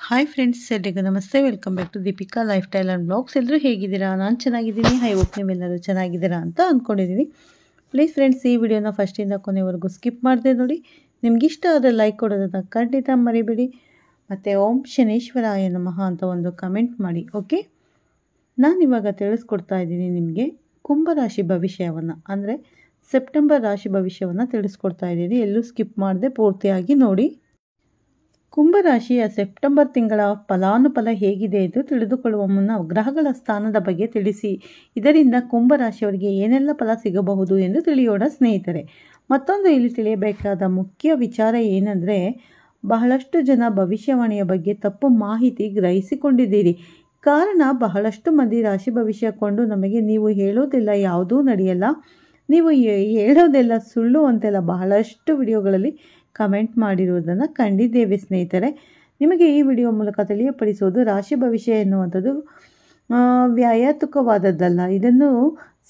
Hi friends, ಎಲ್ರಿಗೂ ನಮಸ್ತೆ. Welcome back to Deepika lifestyle and blogs. ಎಲ್ಲರೂ ಹೇಗಿದ್ದೀರಾ? ನಾನು ಚೆನ್ನಾಗಿದ್ದೀನಿ. ಐ ಹೋಪ್ ನೀವೆಲ್ಲರೂ ಚೆನ್ನಾಗಿದ್ದೀರಾ ಅಂತ ಅಂದ್ಕೊಂಡಿದ್ದೀನಿ. ಪ್ಲೀಸ್ ಫ್ರೆಂಡ್ಸ್, ಈ ವಿಡಿಯೋನ ಫಸ್ಟಿಂದ ಕೊನೆವರೆಗೂ ಸ್ಕಿಪ್ ಮಾಡದೆ ನೋಡಿ. ನಿಮಗಿಷ್ಟ ಆದರೆ ಲೈಕ್ ಕೊಡೋದನ್ನು ಖಂಡಿತ ಮರಿಬೇಡಿ. ಮತ್ತು ಓಂ ಶನೇಶ್ವರಾಯ ನಮಃ ಅಂತ ಒಂದು ಕಮೆಂಟ್ ಮಾಡಿ. ಓಕೆ, ನಾನಿವಾಗ ತಿಳಿಸ್ಕೊಡ್ತಾ ಇದ್ದೀನಿ ನಿಮಗೆ ಕುಂಭರಾಶಿ ಭವಿಷ್ಯವನ್ನು, ಅಂದರೆ ಸೆಪ್ಟೆಂಬರ್ ರಾಶಿ ಭವಿಷ್ಯವನ್ನು ತಿಳಿಸ್ಕೊಡ್ತಾ ಇದ್ದೀನಿ. ಎಲ್ಲೂ ಸ್ಕಿಪ್ ಮಾಡದೆ ಪೂರ್ತಿಯಾಗಿ ನೋಡಿ. ಕುಂಭರಾಶಿಯ ಸೆಪ್ಟೆಂಬರ್ ತಿಂಗಳ ಫಲಾನುಫಲ ಹೇಗಿದೆ ಎಂದು ತಿಳಿದುಕೊಳ್ಳುವ ಮುನ್ನ ಗ್ರಹಗಳ ಸ್ಥಾನದ ಬಗ್ಗೆ ತಿಳಿಸಿ. ಇದರಿಂದ ಕುಂಭರಾಶಿಯವರಿಗೆ ಏನೆಲ್ಲ ಫಲ ಸಿಗಬಹುದು ಎಂದು ತಿಳಿಯೋಣ ಸ್ನೇಹಿತರೆ. ಮತ್ತೊಂದು ಇಲ್ಲಿ ತಿಳಿಯಬೇಕಾದ ಮುಖ್ಯ ವಿಚಾರ ಏನಂದರೆ, ಬಹಳಷ್ಟು ಜನ ಭವಿಷ್ಯವಾಣಿಯ ಬಗ್ಗೆ ತಪ್ಪು ಮಾಹಿತಿ ಗ್ರಹಿಸಿಕೊಂಡಿದ್ದೀರಿ. ಕಾರಣ, ಬಹಳಷ್ಟು ಮಂದಿ ರಾಶಿ ಭವಿಷ್ಯ ಕೊಂಡು ನಮಗೆ ನೀವು ಹೇಳೋದೆಲ್ಲ ಯಾವುದೂ ನಡೆಯಲ್ಲ, ನೀವು ಹೇಳೋದೆಲ್ಲ ಸುಳ್ಳು ಅಂತೆಲ್ಲ ಬಹಳಷ್ಟು ವಿಡಿಯೋಗಳಲ್ಲಿ ಕಮೆಂಟ್ ಮಾಡಿರುವುದನ್ನು ಕಂಡಿದ್ದೇವೆ ಸ್ನೇಹಿತರೆ. ನಿಮಗೆ ಈ ವಿಡಿಯೋ ಮೂಲಕ ತಿಳಿಯಪಡಿಸುವುದು, ರಾಶಿ ಭವಿಷ್ಯ ಎನ್ನುವಂಥದ್ದು ವ್ಯಾಯಾತುಕವಾದದ್ದಲ್ಲ. ಇದನ್ನು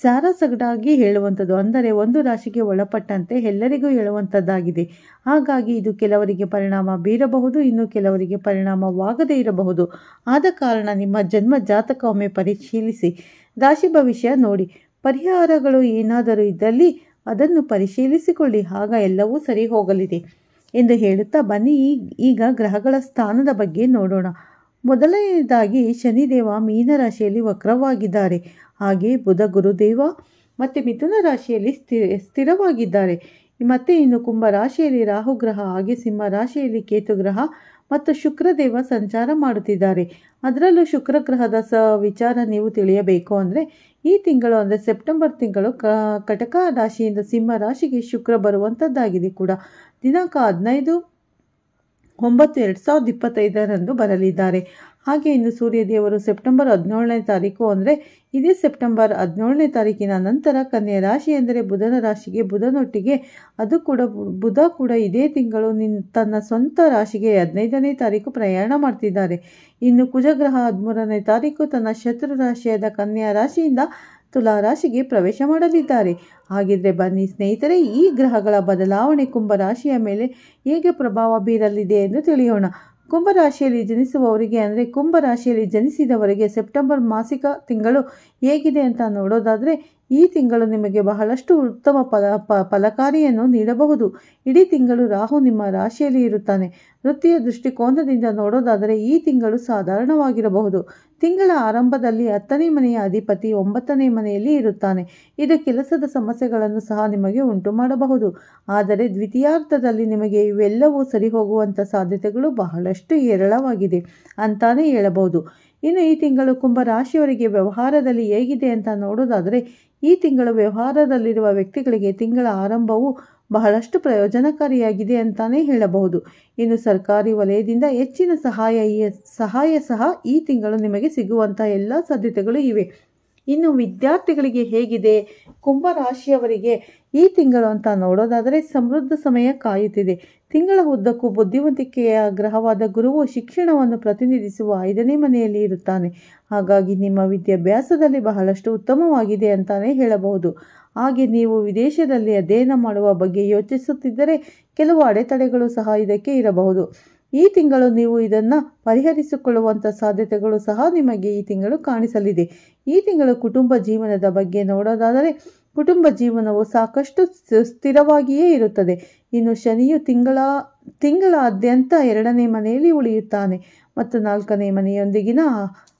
ಸಾರಾಸಗಟಾಗಿ ಹೇಳುವಂಥದ್ದು, ಅಂದರೆ ಒಂದು ರಾಶಿಗೆ ಒಳಪಟ್ಟಂತೆ ಎಲ್ಲರಿಗೂ ಹೇಳುವಂಥದ್ದಾಗಿದೆ. ಹಾಗಾಗಿ ಇದು ಕೆಲವರಿಗೆ ಪರಿಣಾಮ ಬೀರಬಹುದು, ಇನ್ನು ಕೆಲವರಿಗೆ ಪರಿಣಾಮವಾಗದೇ ಇರಬಹುದು. ಆದ ಕಾರಣ ನಿಮ್ಮ ಜನ್ಮ ಜಾತಕ ಒಮ್ಮೆ ಪರಿಶೀಲಿಸಿ ರಾಶಿ ಭವಿಷ್ಯ ನೋಡಿ. ಪರಿಹಾರಗಳು ಏನಾದರೂ ಇದ್ದಲ್ಲಿ ಅದನ್ನು ಪರಿಶೀಲಿಸಿಕೊಳ್ಳಿ, ಆಗ ಎಲ್ಲವೂ ಸರಿ ಹೋಗಲಿದೆ ಎಂದು ಹೇಳುತ್ತಾ ಬನ್ನಿ ಈಗ ಗ್ರಹಗಳ ಸ್ಥಾನದ ಬಗ್ಗೆ ನೋಡೋಣ. ಮೊದಲನೆಯದಾಗಿ ಶನಿದೇವ ಮೀನರಾಶಿಯಲ್ಲಿ ವಕ್ರವಾಗಿದ್ದಾರೆ. ಹಾಗೆ ಬುಧ ಗುರುದೇವ ಮತ್ತು ಮಿಥುನ ರಾಶಿಯಲ್ಲಿ ಸ್ಥಿರವಾಗಿದ್ದಾರೆ. ಮತ್ತು ಇನ್ನು ಕುಂಭ ರಾಶಿಯಲ್ಲಿ ರಾಹುಗ್ರಹ, ಹಾಗೆ ಸಿಂಹ ರಾಶಿಯಲ್ಲಿ ಕೇತುಗ್ರಹ ಮತ್ತು ಶುಕ್ರದೇವ ಸಂಚಾರ ಮಾಡುತ್ತಿದ್ದಾರೆ. ಅದರಲ್ಲೂ ಶುಕ್ರ ಗ್ರಹದ ವಿಚಾರ ನೀವು ತಿಳಿಯಬೇಕು ಅಂದರೆ, ಈ ತಿಂಗಳು ಅಂದರೆ ಸೆಪ್ಟೆಂಬರ್ ತಿಂಗಳು ಕಟಕ ರಾಶಿಯಿಂದ ಸಿಂಹ ರಾಶಿಗೆ ಶುಕ್ರ ಬರುವಂಥದ್ದಾಗಿದೆ ಕೂಡ. ದಿನಾಂಕ 15/9/2025 ಬರಲಿದ್ದಾರೆ. ಹಾಗೆ ಇನ್ನು ಸೂರ್ಯದೇವರು ಸೆಪ್ಟೆಂಬರ್ 17ನೇ ತಾರೀಕು, ಅಂದರೆ ಇದೇ ಸೆಪ್ಟೆಂಬರ್ 17ನೇ ತಾರೀಕಿನ ನಂತರ ಕನ್ಯಾ ರಾಶಿ ಅಂದರೆ ಬುಧನ ರಾಶಿಗೆ ಬುಧನೊಟ್ಟಿಗೆ, ಅದು ಕೂಡ ಬುಧ ಕೂಡ ಇದೇ ತಿಂಗಳು ತನ್ನ ಸ್ವಂತ ರಾಶಿಗೆ 15ನೇ ತಾರೀಕು ಪ್ರಯಾಣ ಮಾಡ್ತಿದ್ದಾರೆ. ಇನ್ನು ಕುಜಗ್ರಹ 13ನೇ ತಾರೀಕು ತನ್ನ ಶತ್ರು ರಾಶಿಯಾದ ಕನ್ಯಾ ರಾಶಿಯಿಂದ ತುಲಾ ರಾಶಿಗೆ ಪ್ರವೇಶ ಮಾಡಲಿದ್ದಾರೆ. ಹಾಗಿದ್ರೆ ಬನ್ನಿ ಸ್ನೇಹಿತರೆ, ಈ ಗ್ರಹಗಳ ಬದಲಾವಣೆ ಕುಂಭರಾಶಿಯ ಮೇಲೆ ಹೇಗೆ ಪ್ರಭಾವ ಬೀರಲಿದೆ ಎಂದು ತಿಳಿಯೋಣ. ಕುಂಭರಾಶಿಯಲ್ಲಿ ಜನಿಸುವವರಿಗೆ, ಅಂದರೆ ಕುಂಭರಾಶಿಯಲ್ಲಿ ಜನಿಸಿದವರಿಗೆ ಸೆಪ್ಟೆಂಬರ್ ಮಾಸಿಕ ತಿಂಗಳು ಹೇಗಿದೆ ಅಂತ ನೋಡೋದಾದರೆ, ಈ ತಿಂಗಳು ನಿಮಗೆ ಬಹಳಷ್ಟು ಉತ್ತಮ ಫಲಕಾರಿಯನ್ನು ನೀಡಬಹುದು. ಇಡೀ ತಿಂಗಳು ರಾಹು ನಿಮ್ಮ ರಾಶಿಯಲ್ಲಿ ಇರುತ್ತಾನೆ. ವೃತ್ತಿಯ ದೃಷ್ಟಿಕೋನದಿಂದ ನೋಡೋದಾದರೆ ಈ ತಿಂಗಳು ಸಾಧಾರಣವಾಗಿರಬಹುದು. ತಿಂಗಳ ಆರಂಭದಲ್ಲಿ 10ನೇ ಮನೆಯ ಅಧಿಪತಿ 9ನೇ ಮನೆಯಲ್ಲಿ ಇರುತ್ತಾನೆ. ಇದು ಕೆಲಸದ ಸಮಸ್ಯೆಗಳನ್ನು ಸಹ ನಿಮಗೆ ಉಂಟು ಮಾಡಬಹುದು. ಆದರೆ ದ್ವಿತೀಯಾರ್ಧದಲ್ಲಿ ನಿಮಗೆ ಇವೆಲ್ಲವೂ ಸರಿ ಹೋಗುವಂಥ ಸಾಧ್ಯತೆಗಳು ಬಹಳಷ್ಟು ಹೇರಳವಾಗಿದೆ ಅಂತಾನೆ ಹೇಳಬಹುದು. ಇನ್ನು ಈ ತಿಂಗಳು ಕುಂಭ ರಾಶಿಯವರಿಗೆ ವ್ಯವಹಾರದಲ್ಲಿ ಹೇಗಿದೆ ಅಂತ ನೋಡೋದಾದರೆ, ಈ ತಿಂಗಳು ವ್ಯವಹಾರದಲ್ಲಿರುವ ವ್ಯಕ್ತಿಗಳಿಗೆ ತಿಂಗಳ ಆರಂಭವು ಬಹಳಷ್ಟು ಪ್ರಯೋಜನಕಾರಿಯಾಗಿದೆ ಅಂತಾನೆ ಹೇಳಬಹುದು. ಇನ್ನು ಸರ್ಕಾರಿ ವಲಯದಿಂದ ಹೆಚ್ಚಿನ ಸಹಾಯ ಸಹ ಈ ತಿಂಗಳು ನಿಮಗೆ ಸಿಗುವಂಥ ಎಲ್ಲ ಸಾಧ್ಯತೆಗಳು ಇವೆ. ಇನ್ನು ವಿದ್ಯಾರ್ಥಿಗಳಿಗೆ ಹೇಗಿದೆ ಕುಂಭರಾಶಿಯವರಿಗೆ ಈ ತಿಂಗಳು ಅಂತ ನೋಡೋದಾದರೆ, ಸಮೃದ್ಧ ಸಮಯ ಕಾಯುತ್ತಿದೆ. ತಿಂಗಳ ಉದ್ದಕ್ಕೂ ಬುದ್ಧಿವಂತಿಕೆಯ ಗ್ರಹವಾದ ಗುರುವು ಶಿಕ್ಷಣವನ್ನು ಪ್ರತಿನಿಧಿಸುವ 5ನೇ ಮನೆಯಲ್ಲಿ ಇರುತ್ತಾನೆ. ಹಾಗಾಗಿ ನಿಮ್ಮ ವಿದ್ಯಾಭ್ಯಾಸದಲ್ಲಿ ಬಹಳಷ್ಟು ಉತ್ತಮವಾಗಿದೆ ಅಂತಾನೆ ಹೇಳಬಹುದು. ಹಾಗೆ ನೀವು ವಿದೇಶದಲ್ಲಿ ಅಧ್ಯಯನ ಮಾಡುವ ಬಗ್ಗೆ ಯೋಚಿಸುತ್ತಿದ್ದರೆ ಕೆಲವು ಅಡೆತಡೆಗಳು ಸಹ ಇದಕ್ಕೆ ಇರಬಹುದು. ಈ ತಿಂಗಳು ನೀವು ಇದನ್ನು ಪರಿಹರಿಸಿಕೊಳ್ಳುವಂಥ ಸಾಧ್ಯತೆಗಳು ಸಹ ನಿಮಗೆ ಈ ತಿಂಗಳು ಕಾಣಿಸಲಿದೆ. ಈ ತಿಂಗಳು ಕುಟುಂಬ ಜೀವನದ ಬಗ್ಗೆ ನೋಡೋದಾದರೆ, ಕುಟುಂಬ ಜೀವನವು ಸಾಕಷ್ಟು ಸ್ಥಿರವಾಗಿಯೇ ಇರುತ್ತದೆ. ಇನ್ನು ಶನಿಯು ತಿಂಗಳಾದ್ಯಂತ 2ನೇ ಮನೆಯಲ್ಲಿ ಉಳಿಯುತ್ತಾನೆ ಮತ್ತು 4ನೇ ಮನೆಯೊಂದಿಗಿನ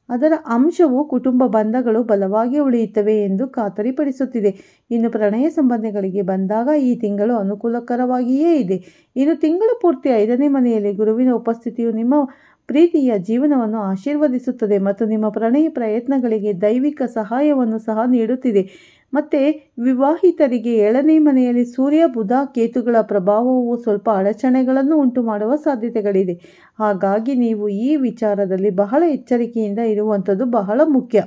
ಅದರ ಅಂಶವು ಕುಟುಂಬ ಬಂಧಗಳು ಬಲವಾಗಿ ಉಳಿಯುತ್ತವೆ ಎಂದು ಖಾತರಿಪಡಿಸುತ್ತಿದೆ. ಇನ್ನು ಪ್ರಣಯ ಸಂಬಂಧಗಳಿಗೆ ಬಂದಾಗ ಈ ತಿಂಗಳು ಅನುಕೂಲಕರವಾಗಿಯೇ ಇದೆ. ಇನ್ನು ತಿಂಗಳು ಪೂರ್ತಿ 5ನೇ ಮನೆಯಲ್ಲಿ ಗುರುವಿನ ಉಪಸ್ಥಿತಿಯು ನಿಮ್ಮ ಪ್ರೀತಿಯ ಜೀವನವನ್ನು ಆಶೀರ್ವದಿಸುತ್ತದೆ ಮತ್ತು ನಿಮ್ಮ ಪ್ರಣಯ ಪ್ರಯತ್ನಗಳಿಗೆ ದೈವಿಕ ಸಹಾಯವನ್ನು ಸಹ ನೀಡುತ್ತಿದೆ. ಮತ್ತು ವಿವಾಹಿತರಿಗೆ 7ನೇ ಮನೆಯಲ್ಲಿ ಸೂರ್ಯ ಬುಧ ಕೇತುಗಳ ಪ್ರಭಾವವು ಸ್ವಲ್ಪ ಅಡಚಣೆಗಳನ್ನು ಉಂಟು ಮಾಡುವ ಸಾಧ್ಯತೆಗಳಿದೆ. ಹಾಗಾಗಿ ನೀವು ಈ ವಿಚಾರದಲ್ಲಿ ಬಹಳ ಎಚ್ಚರಿಕೆಯಿಂದ ಇರುವಂಥದ್ದು ಬಹಳ ಮುಖ್ಯ.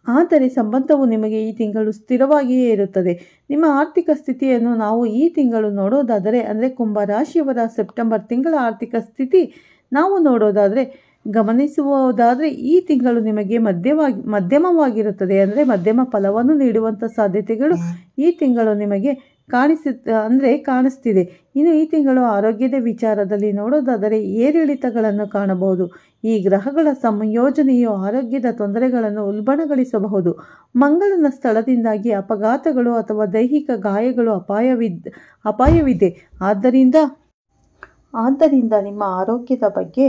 ಆದರೆ ಸಂಬಂಧವು ನಿಮಗೆ ಈ ತಿಂಗಳು ಸ್ಥಿರವಾಗಿಯೇ ಇರುತ್ತದೆ. ನಿಮ್ಮ ಆರ್ಥಿಕ ಸ್ಥಿತಿಯನ್ನು ನಾವು ಈ ತಿಂಗಳು ನೋಡೋದಾದರೆ, ಅಂದರೆ ಕುಂಭರಾಶಿಯವರ ಸೆಪ್ಟೆಂಬರ್ ತಿಂಗಳ ಆರ್ಥಿಕ ಸ್ಥಿತಿ ನಾವು ನೋಡೋದಾದರೆ, ಗಮನಿಸುವುದಾದರೆ ಈ ತಿಂಗಳು ನಿಮಗೆ ಮಧ್ಯಮವಾಗಿರುತ್ತದೆ. ಅಂದರೆ ಮಧ್ಯಮ ಫಲವನ್ನು ನೀಡುವಂಥ ಸಾಧ್ಯತೆಗಳು ಈ ತಿಂಗಳು ನಿಮಗೆ ಕಾಣಿಸ್ತಿದೆ. ಇನ್ನು ಈ ತಿಂಗಳು ಆರೋಗ್ಯದ ವಿಚಾರದಲ್ಲಿ ನೋಡೋದಾದರೆ ಏರಿಳಿತಗಳನ್ನು ಕಾಣಬಹುದು. ಈ ಗ್ರಹಗಳ ಸಂಯೋಜನೆಯು ಆರೋಗ್ಯದ ತೊಂದರೆಗಳನ್ನು ಉಲ್ಬಣಗೊಳಿಸಬಹುದು. ಮಂಗಳನ ಸ್ಥಳದಿಂದಾಗಿ ಅಪಘಾತಗಳು ಅಥವಾ ದೈಹಿಕ ಗಾಯಗಳು ಅಪಾಯವಿದೆ. ಆದ್ದರಿಂದ ನಿಮ್ಮ ಆರೋಗ್ಯದ ಬಗ್ಗೆ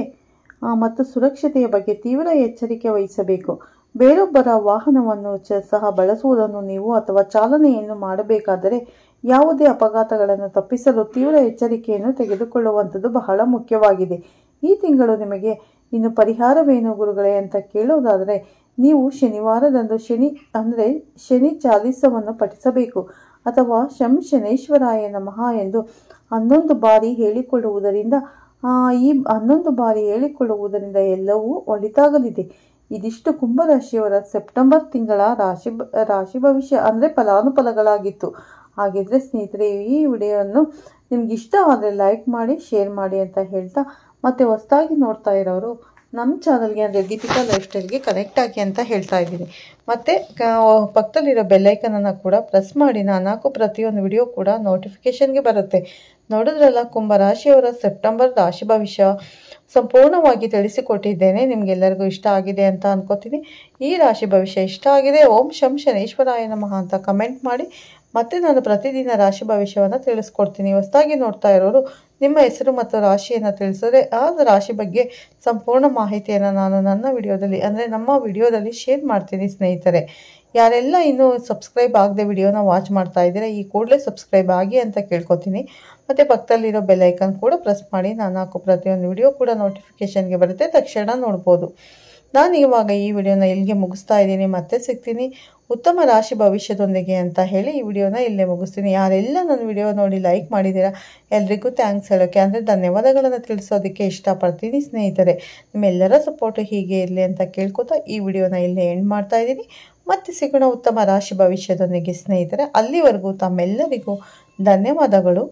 ಮತ್ತು ಸುರಕ್ಷತೆಯ ಬಗ್ಗೆ ತೀವ್ರ ಎಚ್ಚರಿಕೆ ವಹಿಸಬೇಕು. ಬೇರೊಬ್ಬರ ವಾಹನವನ್ನು ಸಹ ಬಳಸುವುದನ್ನು ನೀವು ಅಥವಾ ಚಾಲನೆಯನ್ನು ಮಾಡಬೇಕಾದರೆ ಯಾವುದೇ ಅಪಘಾತಗಳನ್ನು ತಪ್ಪಿಸಲು ತೀವ್ರ ಎಚ್ಚರಿಕೆಯನ್ನು ತೆಗೆದುಕೊಳ್ಳುವಂಥದ್ದು ಬಹಳ ಮುಖ್ಯವಾಗಿದೆ. ಈ ತಿಂಗಳು ನಿಮಗೆ ಇನ್ನು ಪರಿಹಾರವೇನು ಗುರುಗಳೇ ಅಂತ ಕೇಳೋದಾದರೆ, ನೀವು ಶನಿವಾರದಂದು ಶನಿ ಚಾಲಿಸವನ್ನು ಪಠಿಸಬೇಕು ಅಥವಾ ಶಂ ಶನೇಶ್ವರಾಯ ನಮಃ ಎಂದು 11 ಬಾರಿ ಹೇಳಿಕೊಳ್ಳುವುದರಿಂದ ಈ 11 ಬಾರಿ ಹೇಳಿಕೊಳ್ಳುವುದರಿಂದ ಎಲ್ಲವೂ ಒಳಿತಾಗಲಿದೆ. ಇದಿಷ್ಟು ಕುಂಭರಾಶಿಯವರ ಸೆಪ್ಟೆಂಬರ್ ತಿಂಗಳ ರಾಶಿ ಭವಿಷ್ಯ ಫಲಾನುಫಲಗಳಾಗಿತ್ತು. ಹಾಗಿದ್ರೆ ಸ್ನೇಹಿತರೆ, ಈ ವಿಡಿಯೋವನ್ನು ನಿಮ್ಗೆ ಇಷ್ಟ ಆದರೆ ಲೈಕ್ ಮಾಡಿ, ಶೇರ್ ಮಾಡಿ ಅಂತ ಹೇಳ್ತಾ, ಮತ್ತೆ ಹೊಸದಾಗಿ ನೋಡ್ತಾ ಇರೋರು ನಮ್ಮ ಚಾನಲ್ಗೆ ದೀಪಿಕಾ ಲೈಫ್ ಸ್ಟೈಲ್ಗೆ ಕನೆಕ್ಟ್ ಆಗಿ ಅಂತ ಹೇಳ್ತಾ ಇದ್ದೀನಿ. ಮತ್ತು ಪಕ್ಕದಲ್ಲಿರೋ ಬೆಲ್ಲೈಕನನ್ನು ಕೂಡ ಪ್ರೆಸ್ ಮಾಡಿ. ನಾನು ಹಾಕೋ ಪ್ರತಿಯೊಂದು ವಿಡಿಯೋ ಕೂಡ ನೋಟಿಫಿಕೇಷನ್ಗೆ ಬರುತ್ತೆ. ನೋಡಿದ್ರಲ್ಲ, ಕುಂಭರಾಶಿಯವರ ಸೆಪ್ಟೆಂಬರ್ ರಾಶಿ ಭವಿಷ್ಯ ಸಂಪೂರ್ಣವಾಗಿ ತಿಳಿಸಿಕೊಟ್ಟಿದ್ದೇನೆ. ನಿಮಗೆಲ್ಲರಿಗೂ ಇಷ್ಟ ಆಗಿದೆ ಅಂತ ಅನ್ಕೋತೀನಿ. ಈ ರಾಶಿ ಭವಿಷ್ಯ ಇಷ್ಟ ಆಗಿದೆ, ಓಂ ಶಂ ಶನೇಶ್ವರಾಯ ನಮಃ ಅಂತ ಕಮೆಂಟ್ ಮಾಡಿ. ಮತ್ತೆ ನಾನು ಪ್ರತಿದಿನ ರಾಶಿ ಭವಿಷ್ಯವನ್ನು ತಿಳಿಸ್ಕೊಡ್ತೀನಿ. ಹೊಸದಾಗಿ ನೋಡ್ತಾ ಇರೋರು ನಿಮ್ಮ ಹೆಸರು ಮತ್ತು ರಾಶಿಯನ್ನು ತಿಳಿಸಿದ್ರೆ ಆ ರಾಶಿ ಬಗ್ಗೆ ಸಂಪೂರ್ಣ ಮಾಹಿತಿಯನ್ನು ನಾನು ನಮ್ಮ ವಿಡಿಯೋದಲ್ಲಿ ಶೇರ್ ಮಾಡ್ತೀನಿ. ಸ್ನೇಹಿತರೆ, ಯಾರೆಲ್ಲ ಇನ್ನೂ ಸಬ್ಸ್ಕ್ರೈಬ್ ಆಗದೆ ವಿಡಿಯೋನ ವಾಚ್ ಮಾಡ್ತಾ ಇದ್ದೀರಾ, ಈ ಕೂಡಲೇ ಸಬ್ಸ್ಕ್ರೈಬ್ ಆಗಿ ಅಂತ ಕೇಳ್ಕೊತೀನಿ. ಮತ್ತು ಪಕ್ಕದಲ್ಲಿರೋ ಬೆಲ್ಲೈಕನ್ ಕೂಡ ಪ್ರೆಸ್ ಮಾಡಿ. ನಾನು ಹಾಕೋ ಪ್ರತಿಯೊಂದು ವಿಡಿಯೋ ಕೂಡ ನೋಟಿಫಿಕೇಷನ್ಗೆ ಬರುತ್ತೆ, ತಕ್ಷಣ ನೋಡ್ಬೋದು. ನಾನು ಇವಾಗ ಈ ವಿಡಿಯೋನ ಇಲ್ಲಿಗೆ ಮುಗಿಸ್ತಾ ಇದ್ದೀನಿ. ಮತ್ತೆ ಸಿಗ್ತೀನಿ ಉತ್ತಮ ರಾಶಿ ಭವಿಷ್ಯದೊಂದಿಗೆ ಅಂತ ಹೇಳಿ ಈ ವಿಡಿಯೋನ ಇಲ್ಲೇ ಮುಗಿಸ್ತೀನಿ. ಯಾರೆಲ್ಲ ನನ್ನ ವಿಡಿಯೋ ನೋಡಿ ಲೈಕ್ ಮಾಡಿದ್ದೀರಾ ಎಲ್ರಿಗೂ ಥ್ಯಾಂಕ್ಸ್ ಹೇಳೋಕ್ಕೆ ಧನ್ಯವಾದಗಳನ್ನು ತಿಳಿಸೋದಕ್ಕೆ ಇಷ್ಟಪಡ್ತೀನಿ. ಸ್ನೇಹಿತರೆ, ನಿಮ್ಮೆಲ್ಲರ ಸಪೋರ್ಟು ಹೀಗೆ ಇರಲಿ ಅಂತ ಕೇಳ್ಕೊತಾ ಈ ವಿಡಿಯೋನ ಇಲ್ಲೇ ಎಂಡ್ ಮಾಡ್ತಾ ಇದ್ದೀನಿ. ಮತ್ತೆ ಸಿಗೋಣ ಉತ್ತಮ ರಾಶಿ ಭವಿಷ್ಯದೊಂದಿಗೆ ಸ್ನೇಹಿತರೆ. ಅಲ್ಲಿವರೆಗೂ ತಮ್ಮೆಲ್ಲರಿಗೂ ಧನ್ಯವಾದಗಳು.